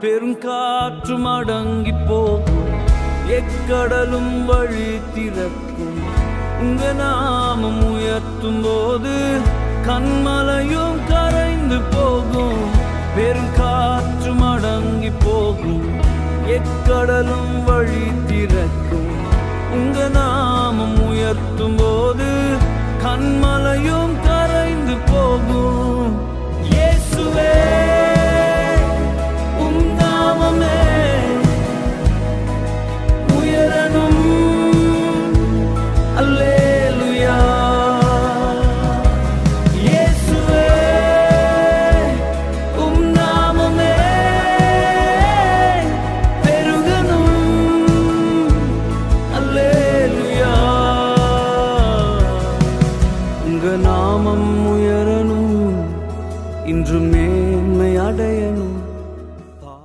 பெருங்காற்றும் அடங்கி போகும், எக்கடலும் வழி திறக்கும். உங்க நாமம் உயர்த்தும் போது கண்மலையும் கரைந்து போகும். பெருங்காற்றும் அடங்கி போகும், எக்கடலும் வழி திறக்கும். உங்க நாமம் உயர்த்தும் போது கண்மலையும் கரைந்து போகும். இயேசுவே